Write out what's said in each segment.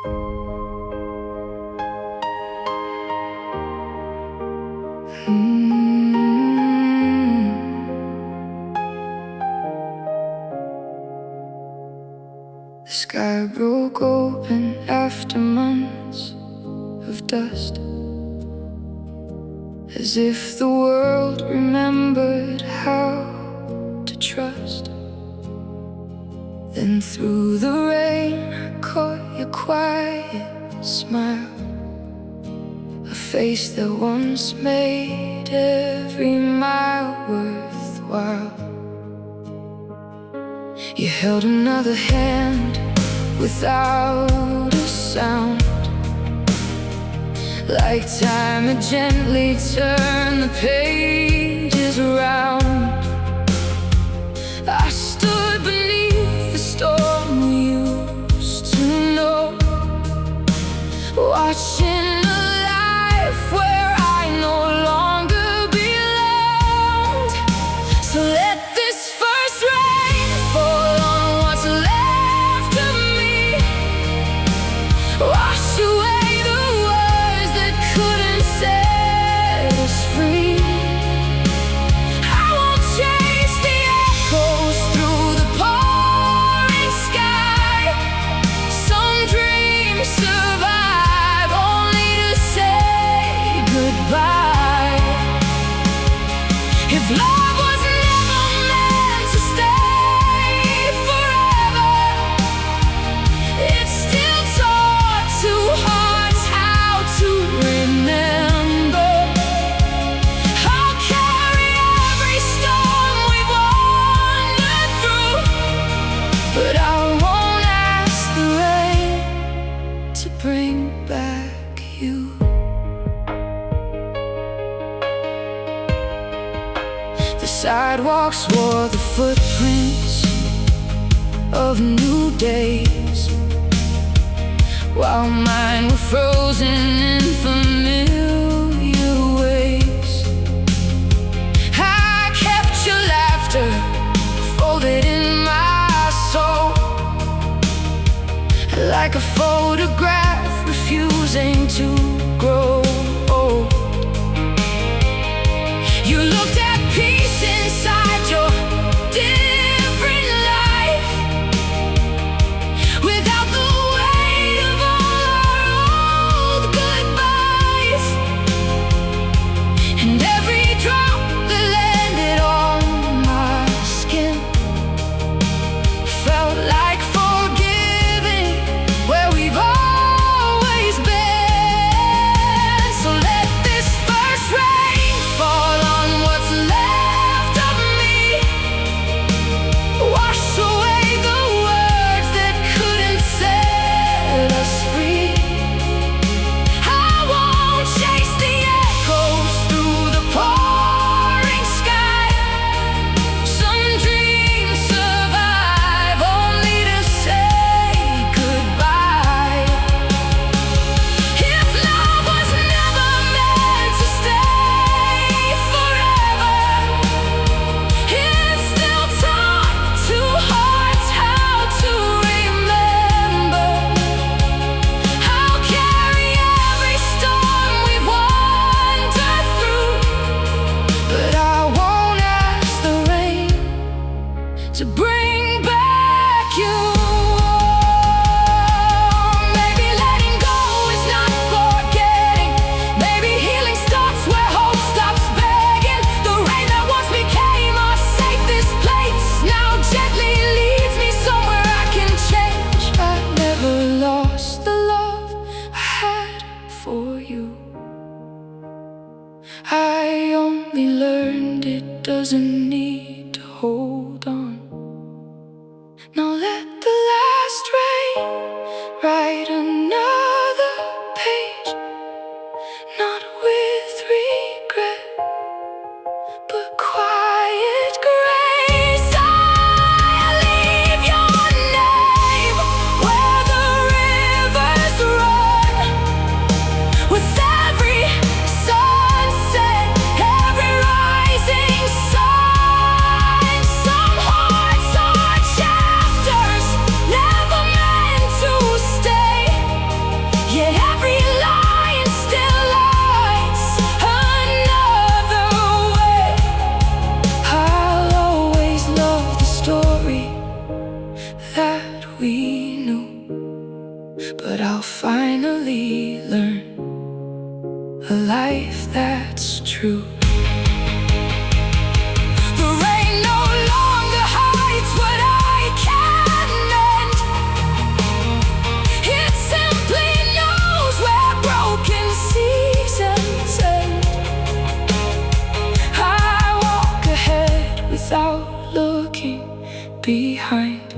The sky broke open after months of dust, as if the world remembered how to trust. Then through the rain I caught your quiet smile, a face that once made every mile worthwhile. You held another hand without a sound, like time had gently turned the pages around. I stood beneath the storm we used to know, watching a life where I no longer belonged. So let this first rain fall on what's left of me, wash away the words that couldn't set us free. I won't chase the echoes through the pouring sky. Some dreams survive only to say goodbye. If love was never meant to stay forever, it still taught two hearts how to remember. I'll carry every storm we've wandered through, but I won't ask the rain to bring back you. The sidewalks wore the footprints of new days, while mine were frozen in familiar ways. I kept your laughter folded in my soul, like a photograph refusing to grow old. You looked at peace inside your different life, without the weight of all our old goodbyes. And every drop that landed on my skin felt like forgiving where we've always been. So let this first rain fall on what's left of me, wash away the words that couldn't set us free. I won't chase the echoes through the pouring sky. Some dreams survive only to say goodbye. If love was never meant to stay forever, it still taught two hearts how to remember. I'll carry every storm we've wandered through, but I won't ask the rain to bring back you. Maybe letting go is not forgetting. Maybe healing starts where hope stops begging. The rain that once became our safest place now gently leads me somewhere I can change. I never lost the love I had for you. I only learned it doesn't need to hold on true. The rain no longer hides what I can mend. It simply knows where broken seasons end. I walk ahead without looking behind,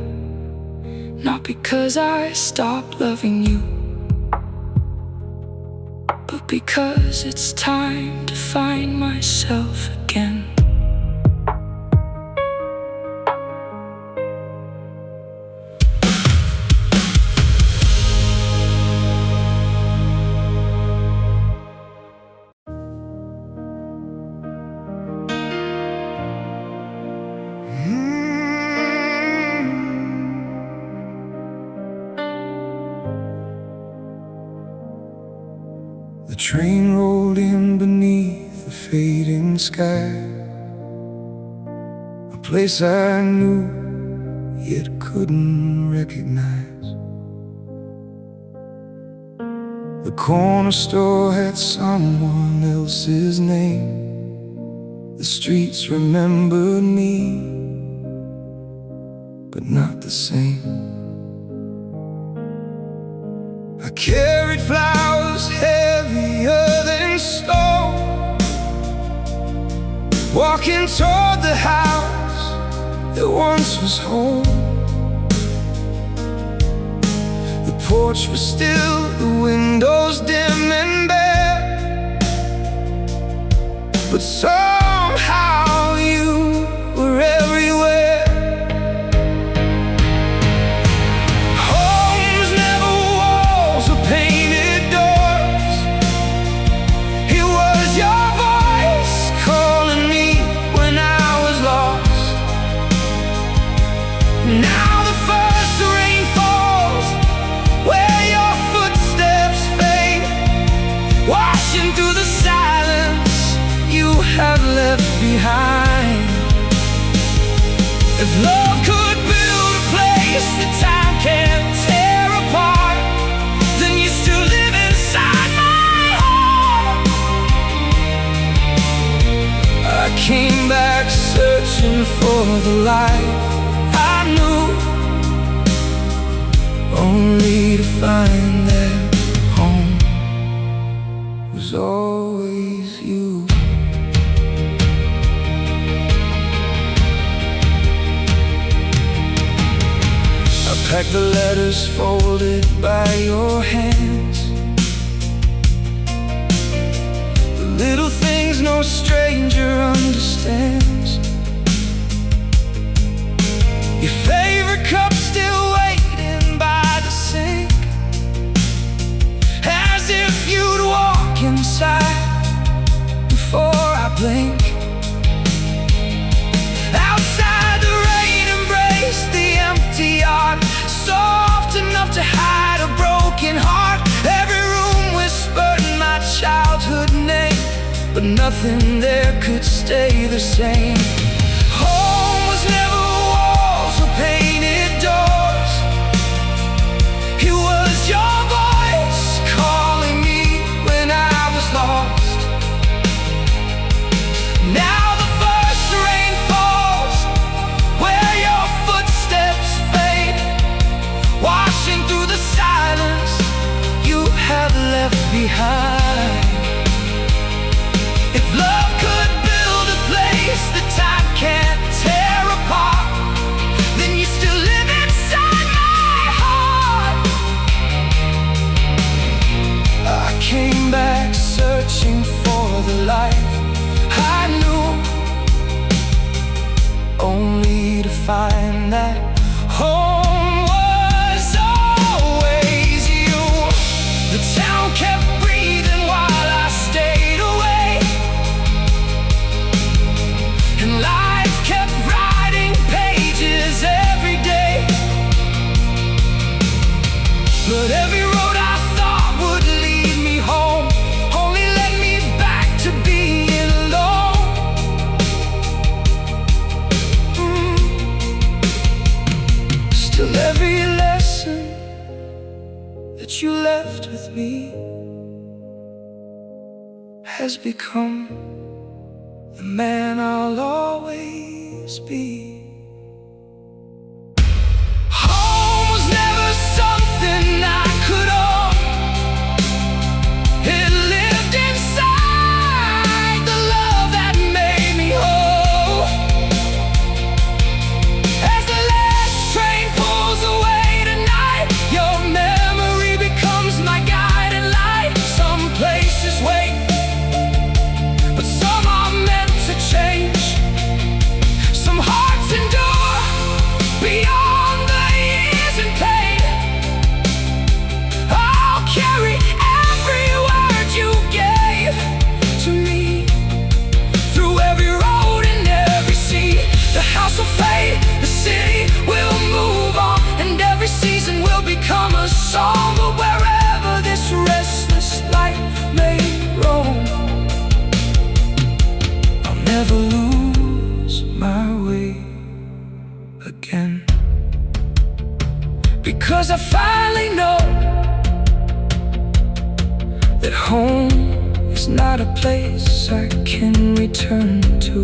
not because I stopped loving you, but because it's time to find myself again. The train rolled in beneath the fading sky, a place I knew yet couldn't recognize. The corner store had someone else's name. The streets remembered me, but not the same. I carried flowers heavier than stone, walking toward the house that once was home. The porch was still, the windows dim and bare, but somehow you were everywhere. Now the first rain falls where your footsteps fade, washing through the silence you have left behind. If love could build a place that time can't tear apart, then you still live inside my heart. I came back searching for the life I knew, only to find that home was always you. I packed the letters folded by your hands, the little things no stranger understands. Your favorite cup still waiting by the sink, as if you'd walk inside before I blink. Outside the rain embraced the empty yard, soft enough to hide a broken heart. Every room whispered my childhood name, but nothing there could stay the same. Home was never painted doors. It was your voice calling me when I was lost. Now the first rain falls where your footsteps fade, washing through the silence you have left behind. If love could build a place that time can't tear apart, then you still live inside my heart. I came back searching for the life I knew, only to find that home was always you. The town kept breathing while I stayed away, and life kept writing pages every day. But every road I thought would lead me home only led me back to being alone. Still every lesson that you left with me has become the man I'll always be. Home was never something I could own. It lived inside the love that made me whole. As the last train pulls away tonight, your memory becomes my guiding light. Some places wait, but some are meant to change. Some hearts endure beyond the years and pain. I'll carry every word you gave to me, through every road and every sea. The house will fade, the city will move on, and every season will become a song. But wherever this restless light may roam, I'll never lose my way again. Because I finally know that home is not a place I can return to.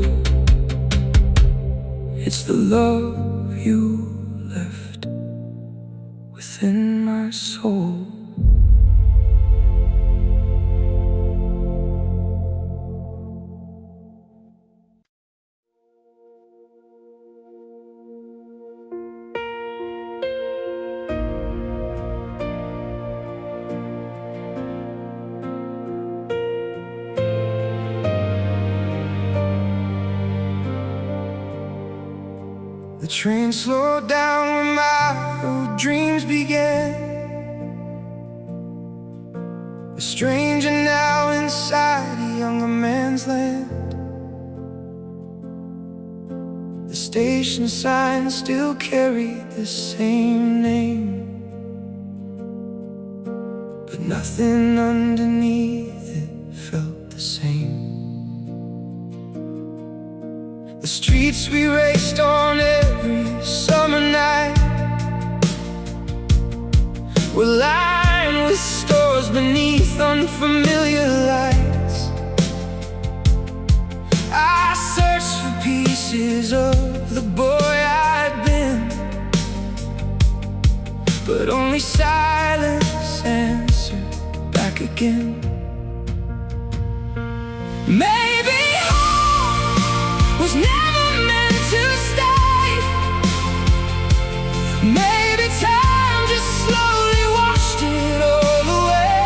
It's the love you left within my soul. The train slowed down when my old dreams began. A stranger now inside a younger man's land. The station signs still carry the same name, but nothing underneath it felt the same. The streets we raced on every summer night were lined with stores beneath unfamiliar lights. I searched for pieces of the boy I'd been, but only silence answered back again. Maybe home was never meant to stay. Maybe time just slowly washed it all away.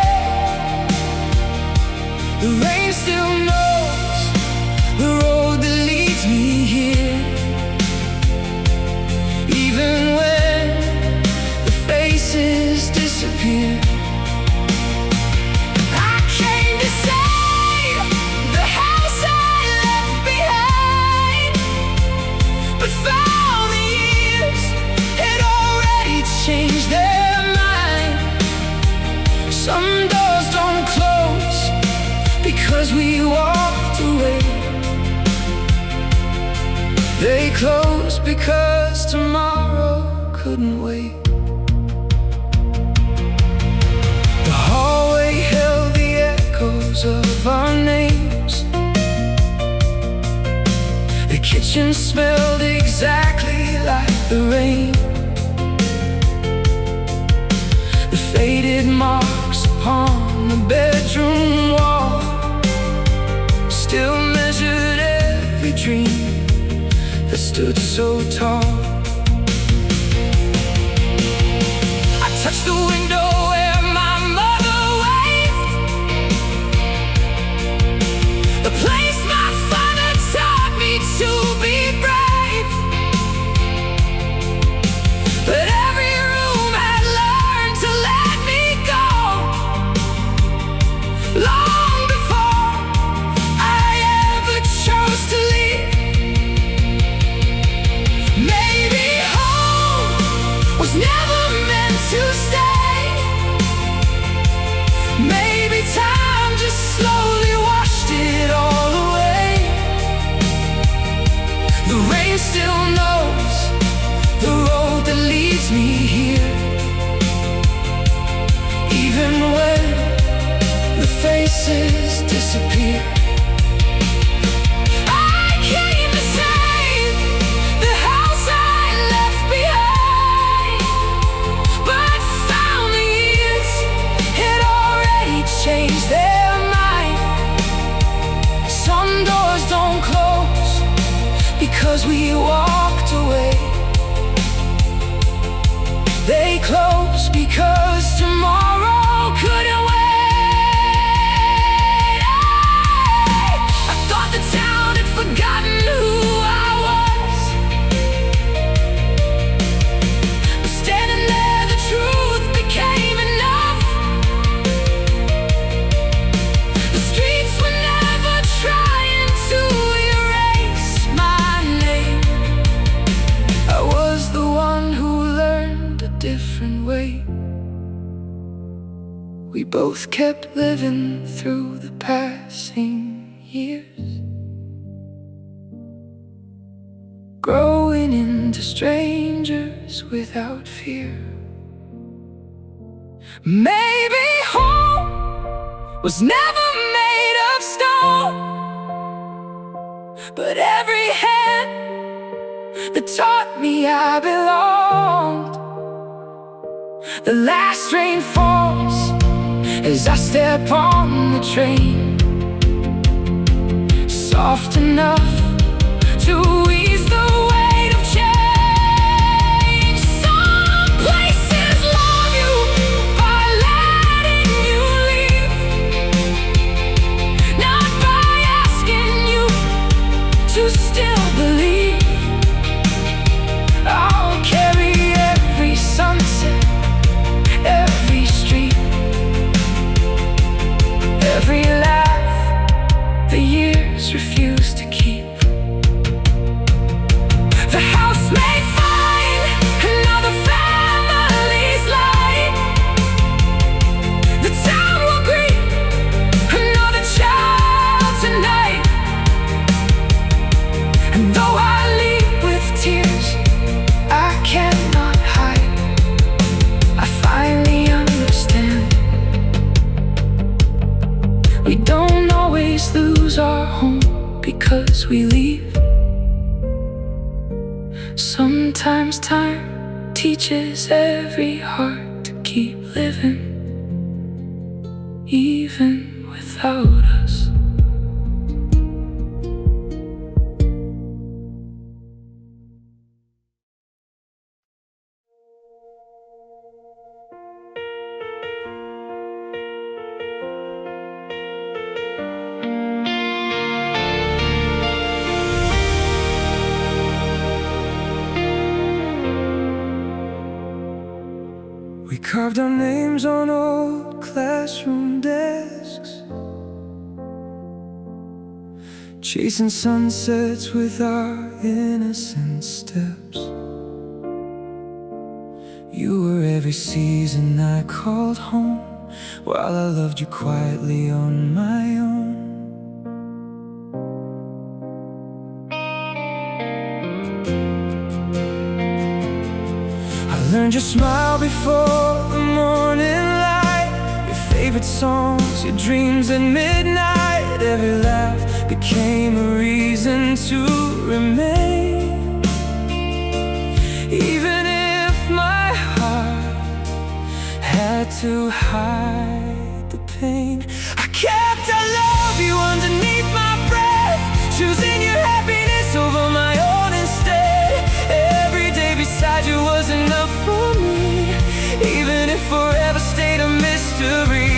The rain still knows the road that leads me here, even when the faces disappear. I came to save the house I left behind, but found the years had already changed their mind. Some doors don't close because we walked away. They closed because tomorrow couldn't wait. The hallway held the echoes of our names. The kitchen smelled exactly like the rain. The faded marks upon the bedroom wall still measured every dream that stood so tall. I touched the window where my mother waved, the place my father taught me to be brave. But every room had learned to let me go. 'cause we walked away. They closed because tomorrow couldn't wait. I thought the town had forgotten who I was, but standing there the truth became enough. The streets were never trying to erase my name. I was the one who learned a different way. We both kept living through the passing years, growing into strangers without fear. Maybe home was never made of stone, but every hand that taught me I belonged. The last rain falls as I step on the train, soft enough to ease the weight of change. Some places love you by letting you leave, not by asking you to still believe. I'll carry every sunset, every street, every laugh the years refuse to keep. The house may find another family's light. The town will greet another child tonight. And though I leave with tears I cannot hide, I finally understand. We don't always lose our home because we leave. Sometimes time teaches every heart to keep living, even without us. We carved our names on old classroom desks, chasing sunsets with our innocent steps. You were every season I called home, while I loved you quietly on my own. Learned your smile before the morning light, your favorite songs, your dreams at midnight. Every laugh became a reason to remain, even if my heart had to hide the pain. I kept I love you underneath my breath, choosing your happiness over my own instead. Every day beside you was enough for me, even if forever stayed a mystery.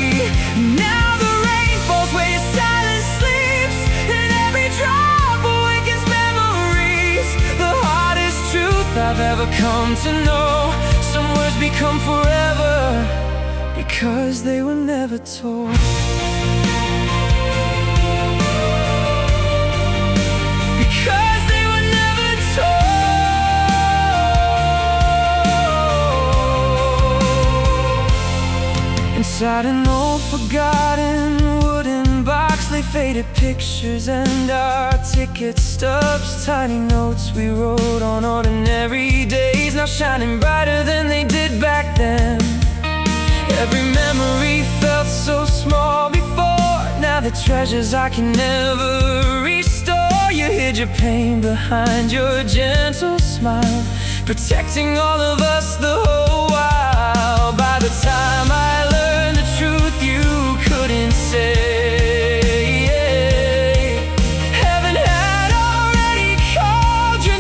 Now the rain falls where your silence sleeps, and every drop awakens memories. The hardest truth I've ever come to know, some words become forever because they were never told. Because they were never told. Inside an old forgotten wooden box lay faded pictures and our ticket stubs, tiny notes we wrote on ordinary days, now shining brighter than they did back then. Every memory felt so small before, now the treasures I can never restore. You hid your pain behind your gentle smile, protecting all of us the whole while. By the time I learned the truth you couldn't say, heaven had already called your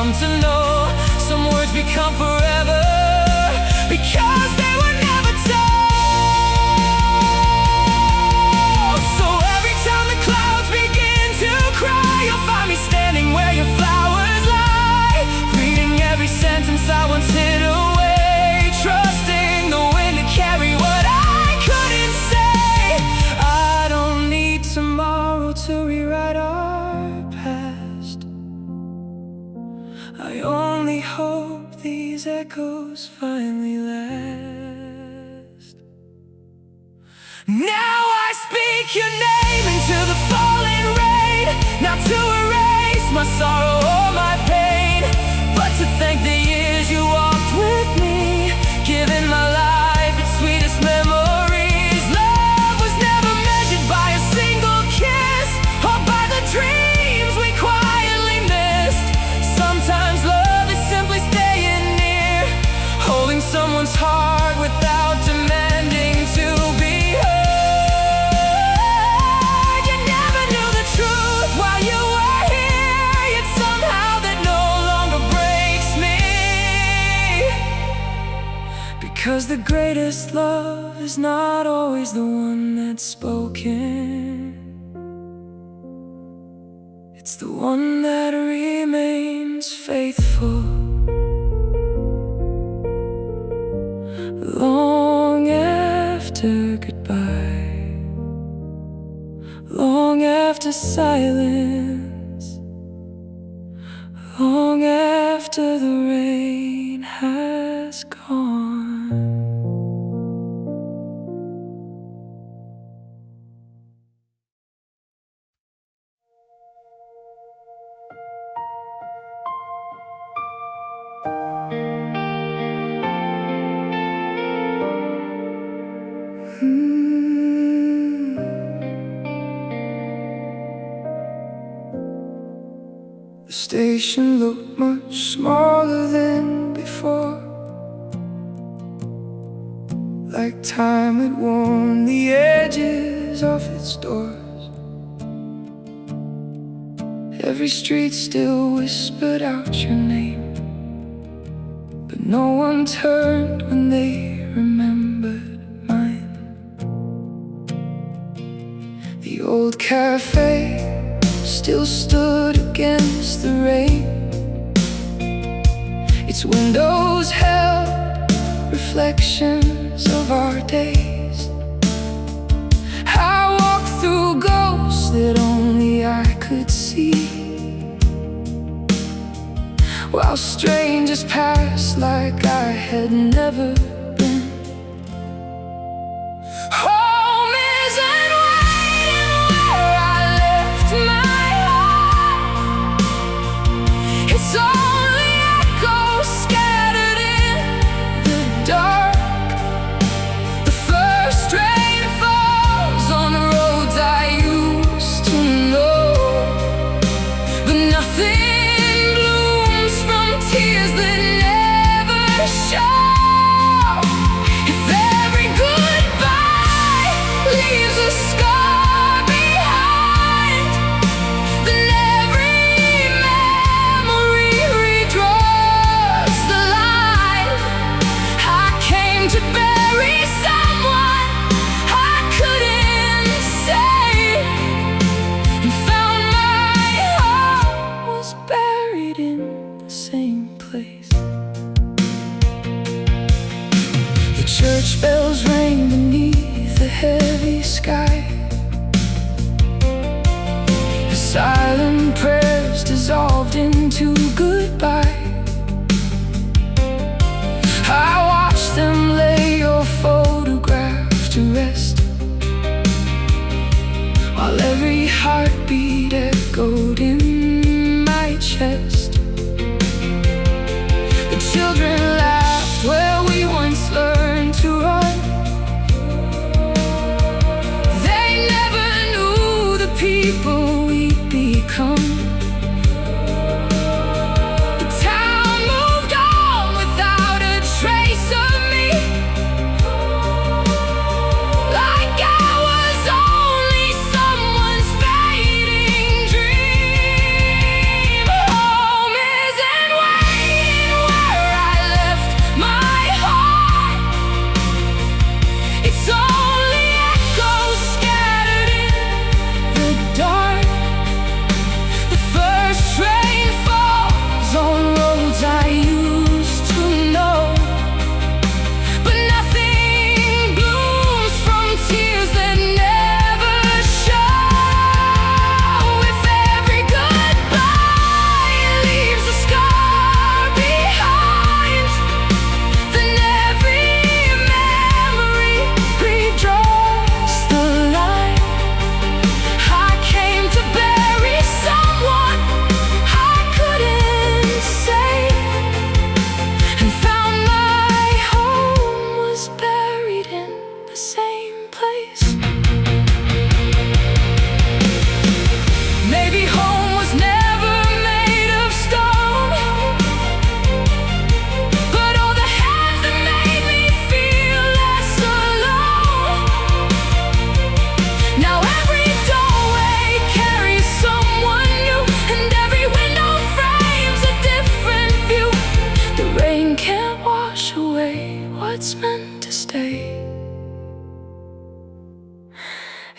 come to know. Some words become forever because they were never told. So every time the clouds begin to cry, you'll find me standing where your flowers lie, reading every sentence I once hid away, trusting the wind to carry what I couldn't say. I don't need tomorrow to rewrite our past. I only hope these echoes finally last. Now I speak your name into the falling rain, not to erase my sorrow or my pain, but to thank the years you walked with me, giving my life its sweetest memories. Love was never measured by a single kiss, or by the dreams we quietly missed. Sometimes love is simply staying near, holding someone's heart without demanding to be heard. You never knew the truth while you were here, yet somehow that no longer breaks me. Because the greatest love is not always the one that's spoken. It's the one that remains faithful long after goodbye, long after silence, long after the rain has gone. The station looked much smaller than before, like time had worn the edges off its doors. Every street still whispered out your name, but no one turned when they remembered mine. The old cafe still stood against the rain, its windows held reflections of our days. I walked through ghosts that only I could see, while strangers passed like I had never been. Home isn't waiting where I left my heart. It's only echoes scattered in the dark. The first rain falls on the roads I used to know, but nothing blooms from tears that never show. If every goodbye leaves a scar behind, then every memory redraws the line. I came to bury someone I couldn't save, and found my heart was buried in the same place. The church bells rang beneath a heavy sky, the silent prayers dissolved into goodbye. I watched them lay your photograph to rest, while every heartbeat echoed in my chest. The children laughed where we once learned to run. They never knew the people we'd become. The town moved on without a trace of me, like I was only someone's fading stay.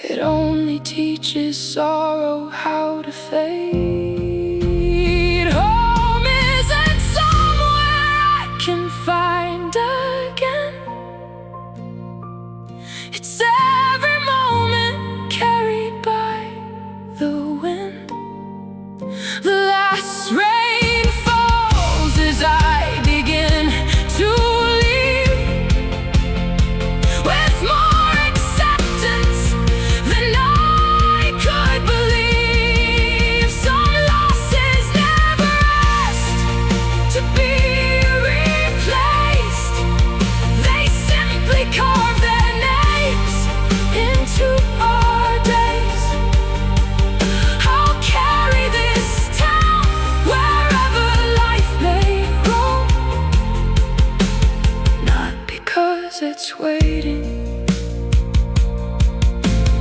It only teaches sorrow how to fade. Home isn't somewhere I can find again. It's every moment carried by the wind. The last rain falls as I begin to leave, with more acceptance than I could believe. Some losses never asked to be replaced. They simply carve their names into our days. I'll carry this town wherever life may roam, not because it's waiting,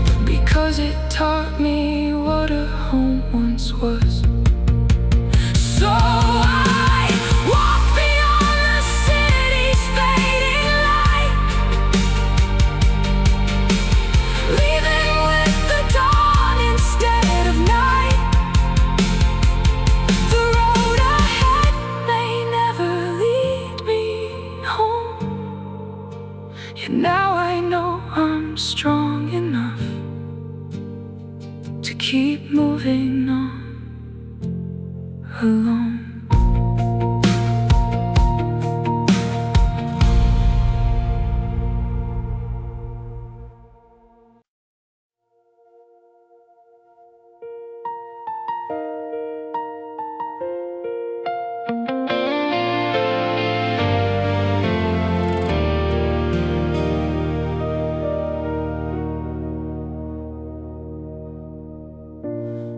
but because it taught me what a home once was. So I walk beyond the city's fading light, leaving with the dawn instead of night. The road ahead may never lead me home, yet now I know I'm strong enough to keep moving on alone.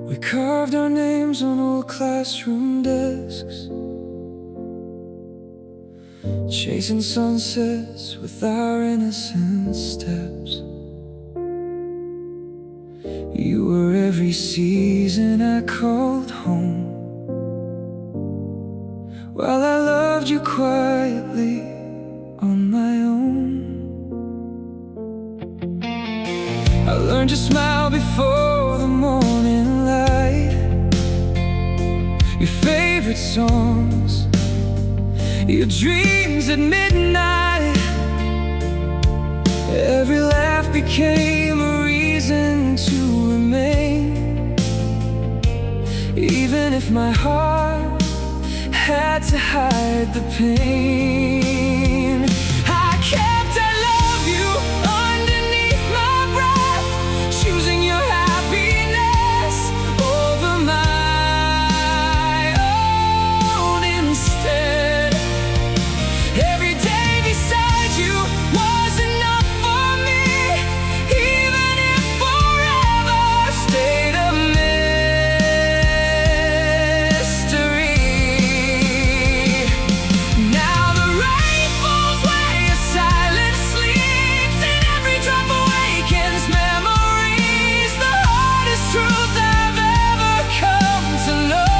We carved our names on old classroom desks, chasing sunsets with our innocent steps. You were every season I called home, while I loved you quietly on my own. I learned to smile before the morning light, your favorite songs, your dreams at midnight. Every laugh became a reason to remain, even if my heart had to hide the pain. I kept I love you underneath my breath, choosing your happiness over my own instead. Every day beside you was enough for me, even if forever stayed a mystery. Now the rain falls where your silence sleeps, and every drop awakens memories, the hardest truth I've ever come to know.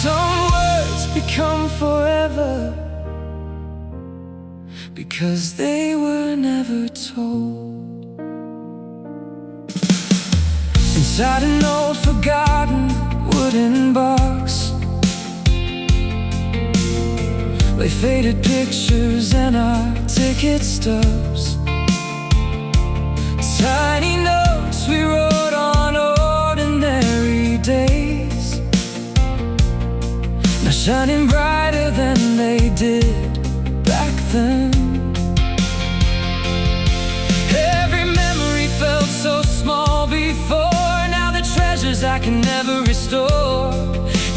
Some words become forever because they were never told. Inside an old forgotten wooden box lay faded pictures and our ticket stubs, tiny notes we wrote on ordinary days, now shining brighter than they did back then. Every memory felt so small before, now the treasures I can never restore.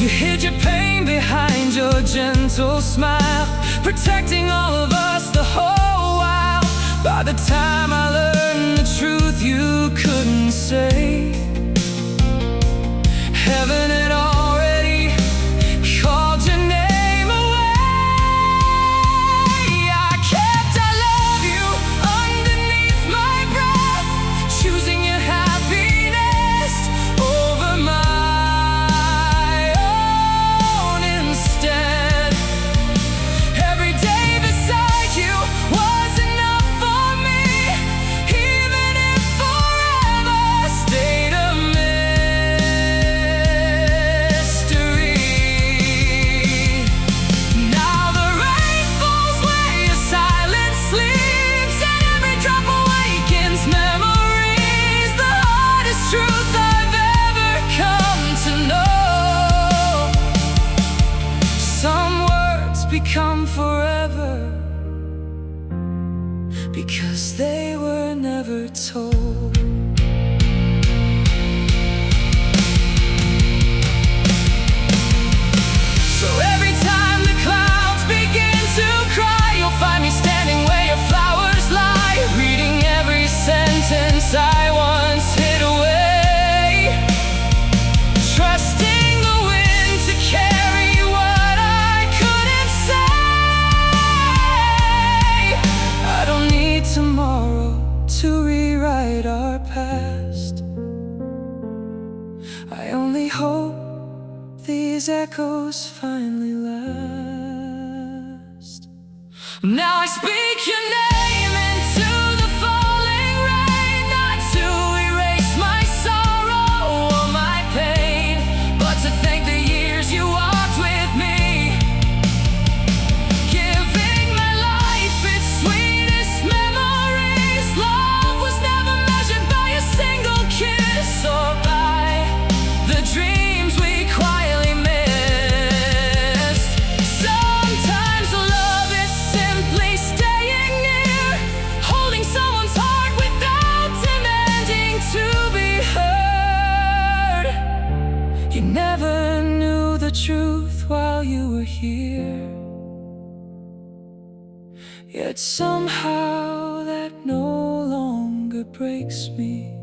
You hid your pain behind your gentle smile, protecting all of us the whole while. By the time I learned the truth you couldn't say, heaven had already called your name away. I kept I love you underneath my breath, choosing your happiness over my own instead. Every day beside because they were never told. So every time the clouds begin to cry, you'll find me standing where your flowers lie, reading every sentence I once hid away, trusting the wind to carry what I couldn't say. I don't need tomorrow to rewrite our past. I only hope these echoes finally last. Now I speak your name into the falling rain, not to erase my sorrow or my pain, but to thank the years you walked with me, giving my life its sweetest memories. Love was never measured by a single kiss or by the dreams we quietly missed. Sometimes love is simply staying near, holding someone's heart without demanding to be heard. You never knew the truth while you were here, yet somehow that no longer breaks me.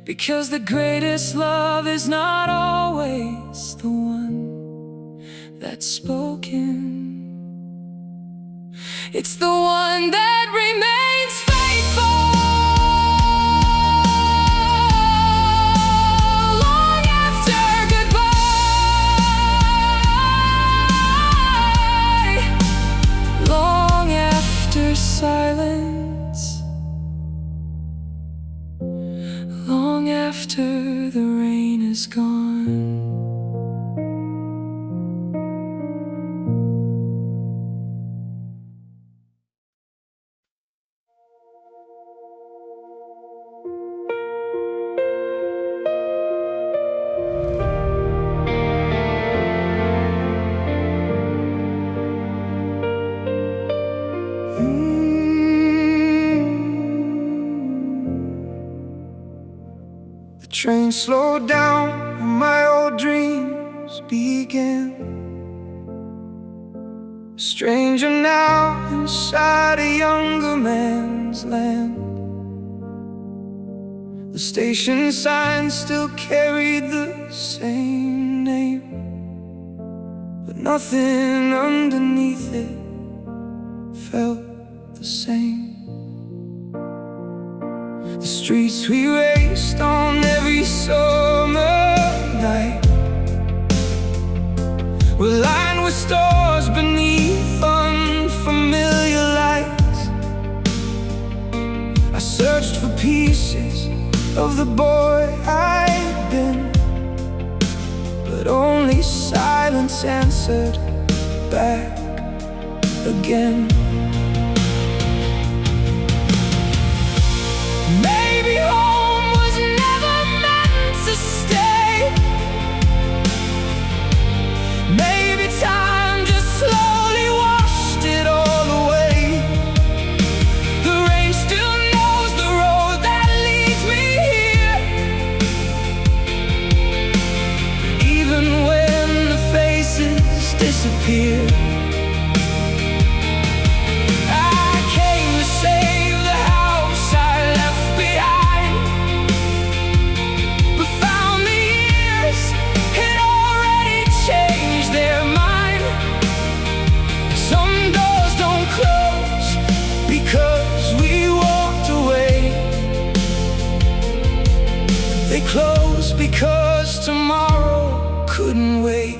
Because the greatest love is not always the one that's spoken. It's the one that remains faithful long after goodbye, long after silence, long after the rain is gone. The train slowed down and my old dreams began. A stranger now inside a younger man's land. The station sign still carried the same name, but nothing underneath it felt the same. The streets we raced on every summer night were lined with stores beneath unfamiliar lights. I searched for pieces of the boy I'd been, but only silence answered back again. Maybe home was never meant to stay. Maybe time just slowly washed it all away. The rain still knows the road that leads me here, even when the faces disappear. Close because tomorrow couldn't wait.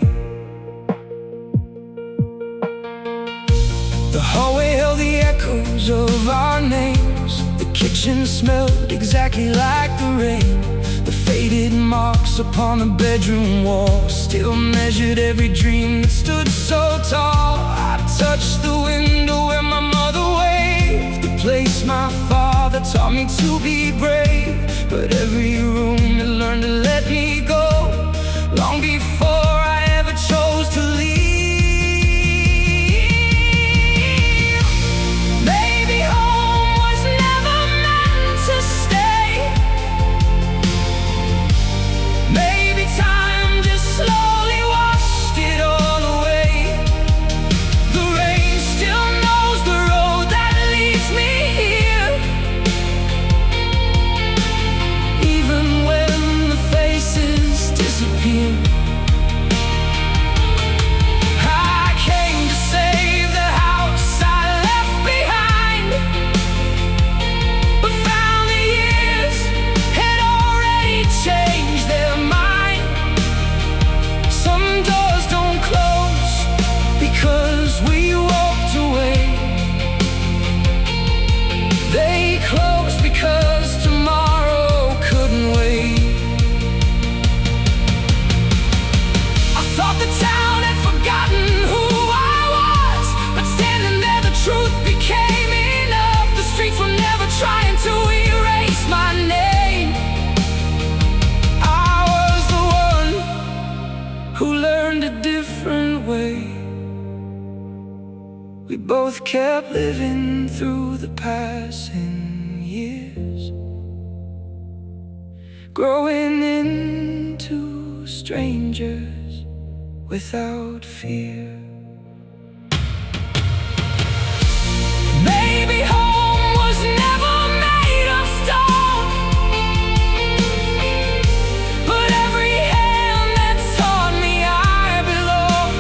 The hallway held the echoes of our names. The kitchen smelled exactly like the rain. The faded marks upon the bedroom wall still measured every dream that stood so tall. I touched the window where my mother waved, the place my father taught me to be brave. But every room had learned to let me go long before I ever chose to leave. Maybe both kept living through the passing years, growing into strangers without fear. Maybe home was never made of stone, but every hand that taught me I belong.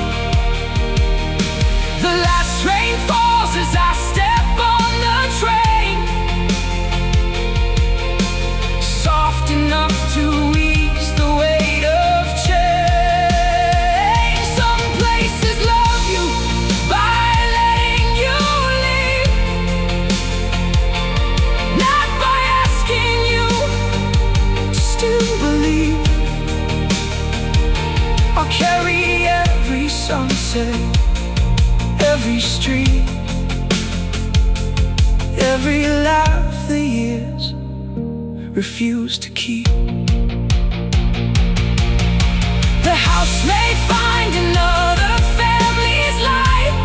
The last train falls as I step on the train, soft enough to ease the weight of change. Some places love you by letting you leave, not by asking you to still believe. I'll carry every sunset, every street, every laugh the years refuse to keep. The house may find another family's life,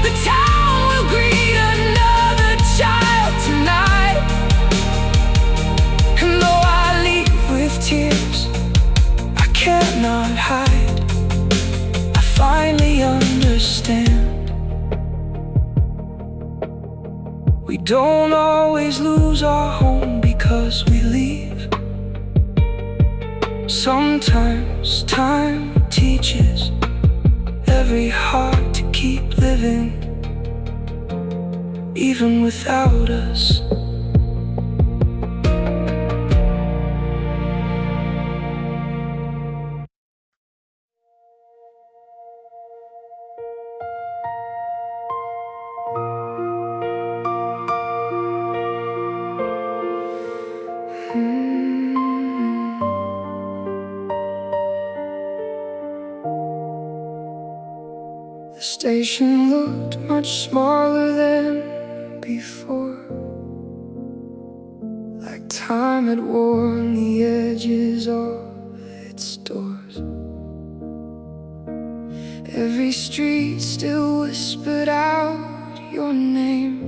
the town will greet another child tonight. And though I leave with tears I cannot hide, I finally understand. We don't always lose our home because we leave. Sometimes time teaches every heart to keep living, even without us. The station looked much smaller than before, like time had worn the edges of its doors. Every street still whispered out your name,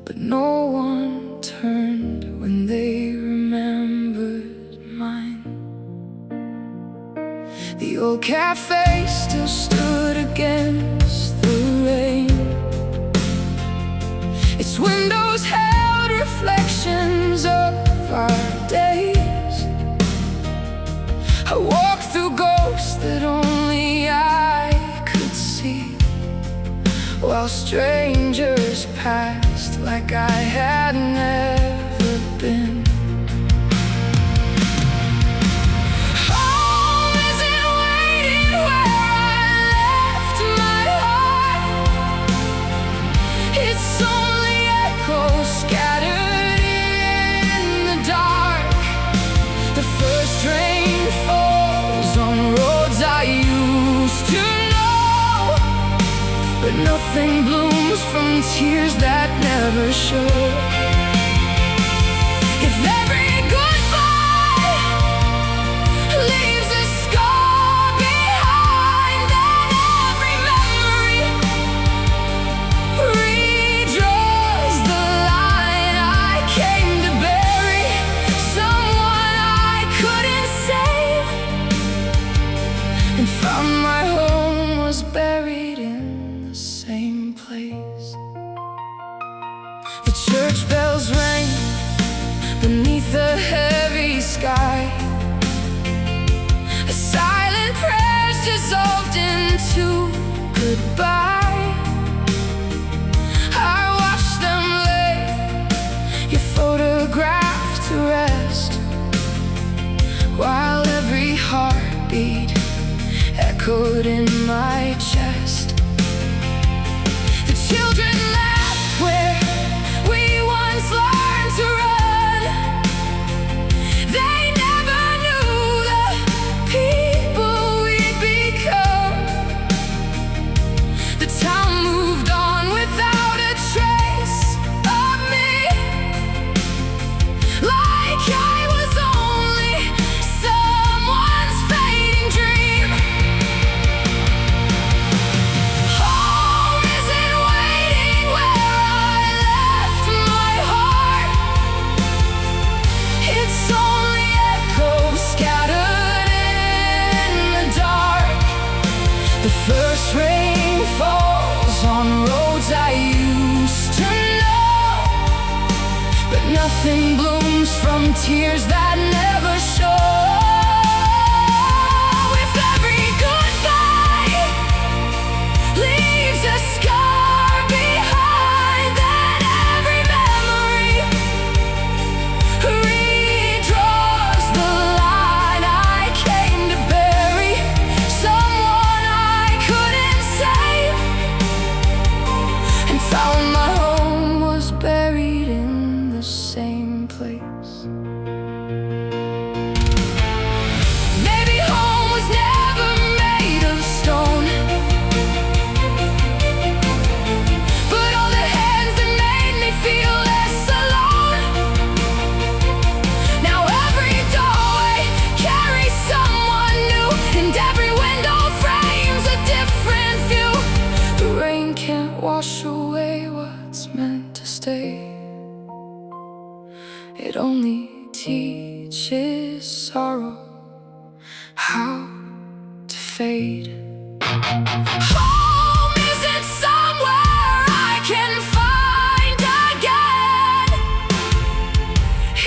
but no one turned when they remembered mine. The old cafe still stood against the rain, its windows held reflections of our days. I walked through ghosts that only I could see, while strangers passed like I had never been. Scattered in the dark, the first rain falls on roads I used to know, but nothing blooms from tears that never show. If every goodbye leaves a scar behind, then every memory redraws the line I came to bury, someone I couldn't save, and found my home was buried in the same place. The church bells rang beneath a heavy sky, a silent prayers dissolved into goodbye. I watched them lay your photograph to rest, while every heartbeat echoed in my chest. The children laughed where we once learned to run. They never knew the people we'd become. nothing blooms from tears that never show. If every goodbye leaves a scar behind, then every memory redraws the line. I came to bury someone I couldn't save, and found my home was buried in the same place. Maybe home was never made of stone, but all the hands that made me feel less alone. Now every doorway carries someone new, and every window frames a different view. The rain can't wash away what's meant to stay. It only teaches sorrow how to fade. Home isn't somewhere I can find again.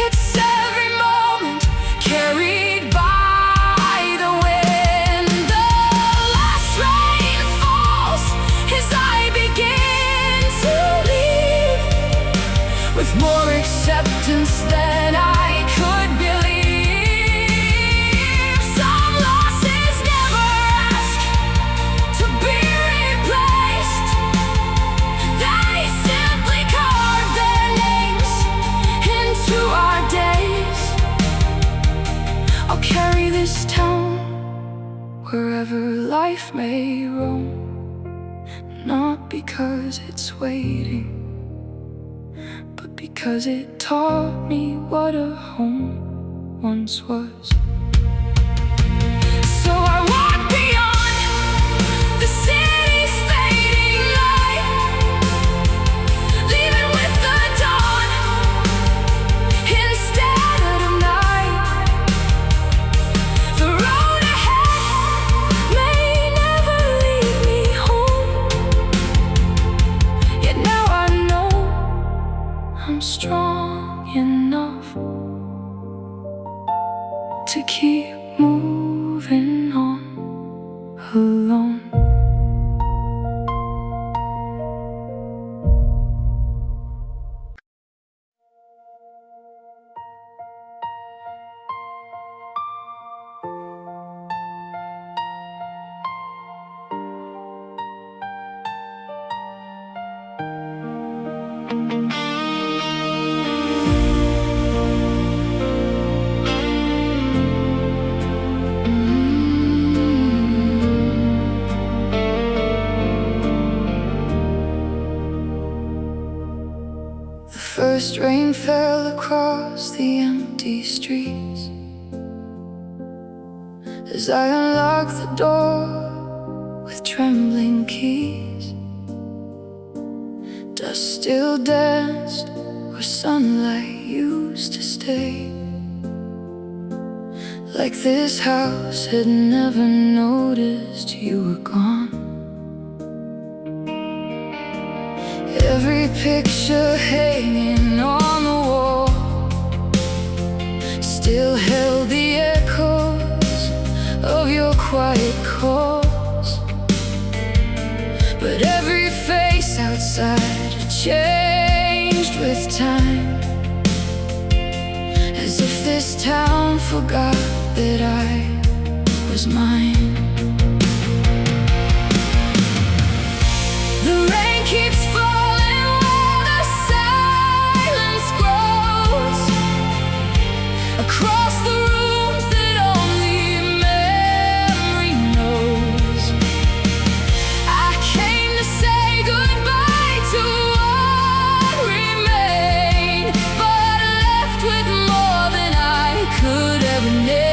It's every moment carried by the wind. The last rain falls as I begin to leave, with more acceptance than I could believe. Some losses never ask to be replaced. They simply carve their names into our days. I'll carry this town wherever life may roam, not because it's waiting, but because it taught me what a home once was. So I walk beyond the city's fading light, leaving with the dawn instead of night. The road ahead may never lead me home, yet now I know I'm strong enough to keep moving on alone. First rain fell across the empty streets as I unlocked the door with trembling keys. Dust still danced where sunlight used to stay, like this house had never noticed you were gone. Every picture hanging on the wall still held the echoes of your quiet calls, but every face outside had changed with time, as if this town forgot that I was mine. The rain keeps falling while the silence grows across the rooms that only memory knows. I came to say goodbye to what remained, but left with more than I could ever name.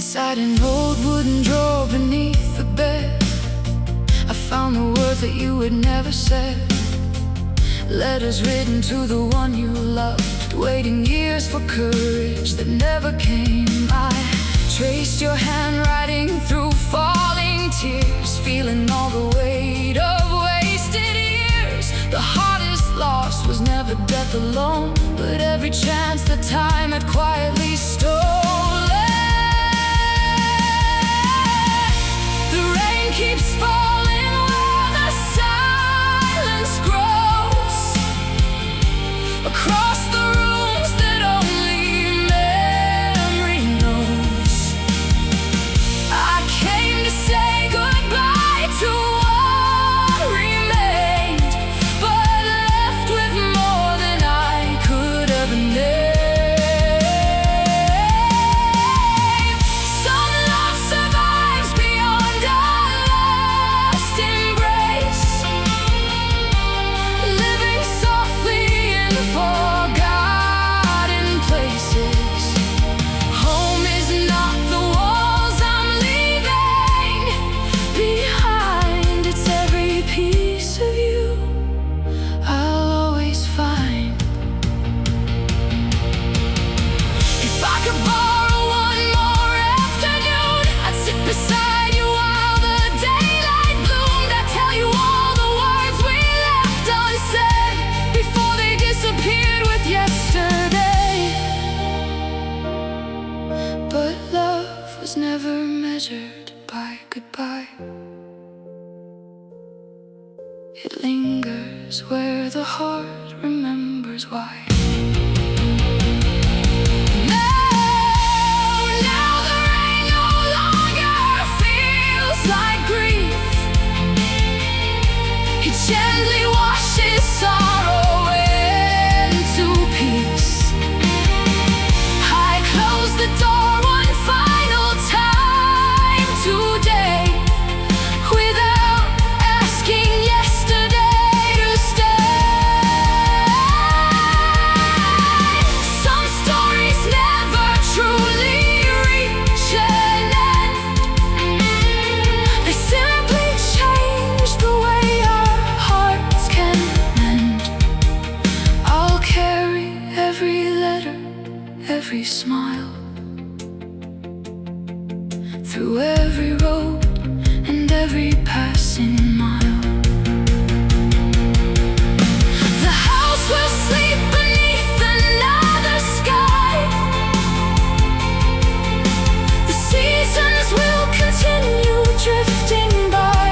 Inside an old wooden drawer beneath the bed, I found the words that you had never said. Letters written to the one you loved, waiting years for courage that never came. I traced your handwriting through falling tears, feeling all the weight of wasted years. The hardest loss was never death alone, but every chance that time had quietly stolen. The rain keeps falling where the silence grows, across the rooms that only memory knows. I came to say goodbye to what remained, but left with more than I could ever name. Some love survives beyond our last embrace, living softly in forgotten places. Home is not the walls I'm leaving behind, it's every piece of you I'll always find. If I could borrow one more afternoon, I'd sit beside you while the daylight bloomed. I'd tell you all the words we left unsaid before they disappeared with yesterday. But love was never measured by goodbye. It lingers where the heart remembers why. Now the rain no longer feels like grief. It gently washes sorrow into peace. I close the door one final time today, without asking yesterday to stay. Some stories never truly reach an end. They simply change the way our hearts can mend. I'll carry every letter, every smile, through every road and every passing mile. The house will sleep beneath another sky. The seasons will continue drifting by.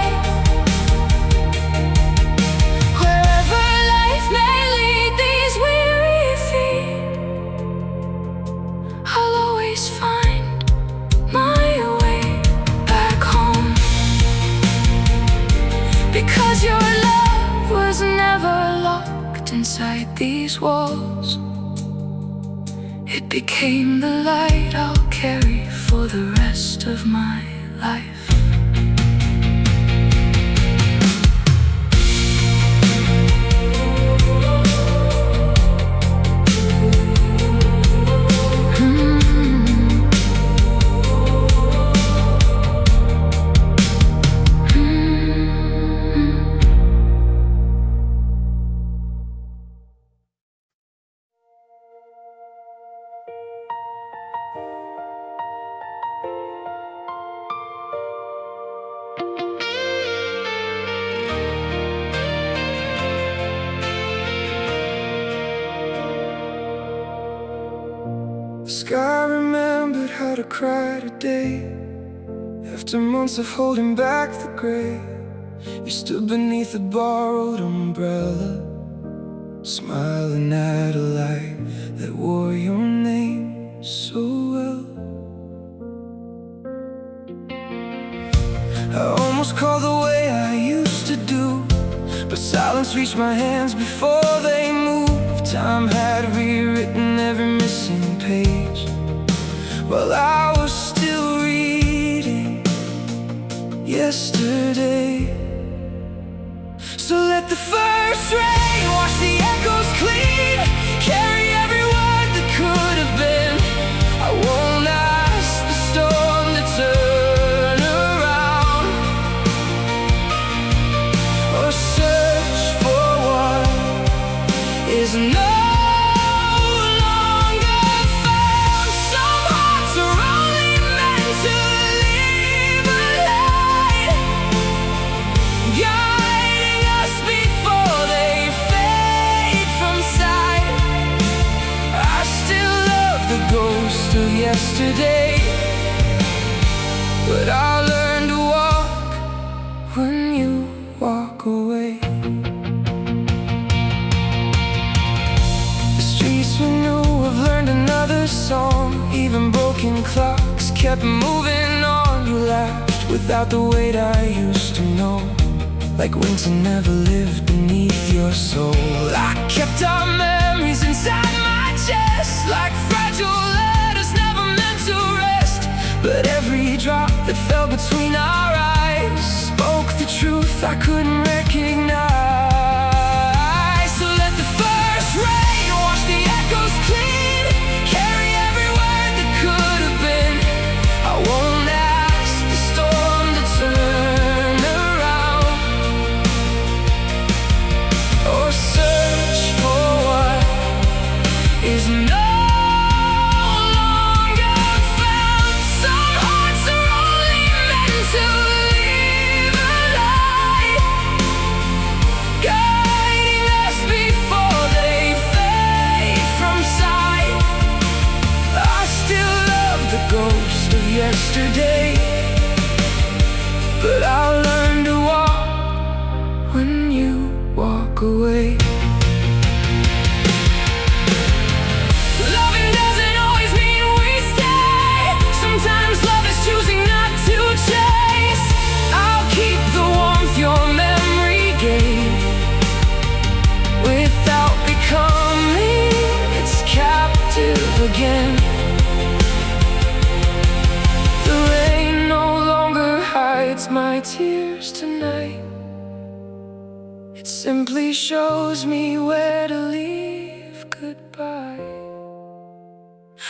Wherever life may lead these weary feet, I'll always find my way back home. Because your love was never locked inside these walls, it became the light I'll carry for the rest of my life. The sky remembered how to cry today. After months of holding back the gray, you stood beneath a borrowed umbrella, smiling at a life that wore your name so well. I almost called the way I used to do, but silence reached my hands before they moved. Time had rewritten every missing page, while I was still reading yesterday. So let the first rain wash the echoes clean, carry every word that could have been. I won't ask the storm no longer found. Some hearts are only meant to leave a light, guiding us before they fade from sight. I still love the ghost of yesterday, but I'll learn to walk when you walk away. The streets we knew have learned another song. Even broken clocks kept moving on. You laughed without the weight I used to know, like winter never lived beneath your soul. I kept our memories inside my chest, like fragile letters never meant to rest. But every drop that fell between our eyes spoke the truth I couldn't recognize. So let the first rain wash the echoes clean, carry every word that could have been. I won't ask the storm to turn around, or search for what is no longer found. Some hearts are only meant to leave a light, guiding us before they fade from sight. I still love the ghost of yesterday, but I'll learn to walk when you walk away. Loving doesn't always mean we stay. Sometimes love is choosing not to chase. I'll keep the warmth your memory gave, without becoming its captive again. The rain no longer hides my tears tonight. It simply shows me where to leave goodbye.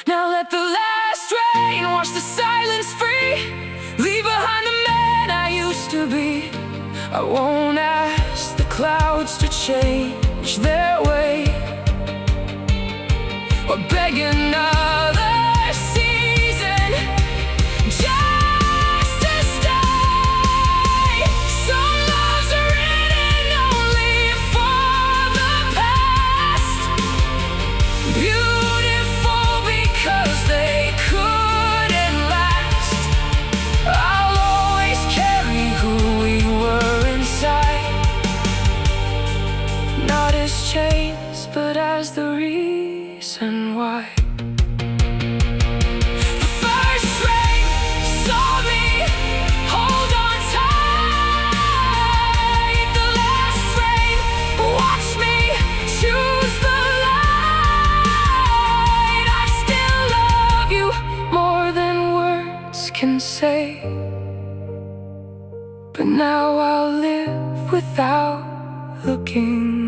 Now let the last rain wash the silence free, leave behind the man I used to be. I won't ask the clouds to change their way, or beg another season just to stay. Some loves are written only for the past, beautiful because they couldn't last. I'll always carry who we were inside, not as chains, but as the reason why. The first rain saw me hold on tight. The last rain watched me choose the light. I still love you more than words can say, but now I'll live without looking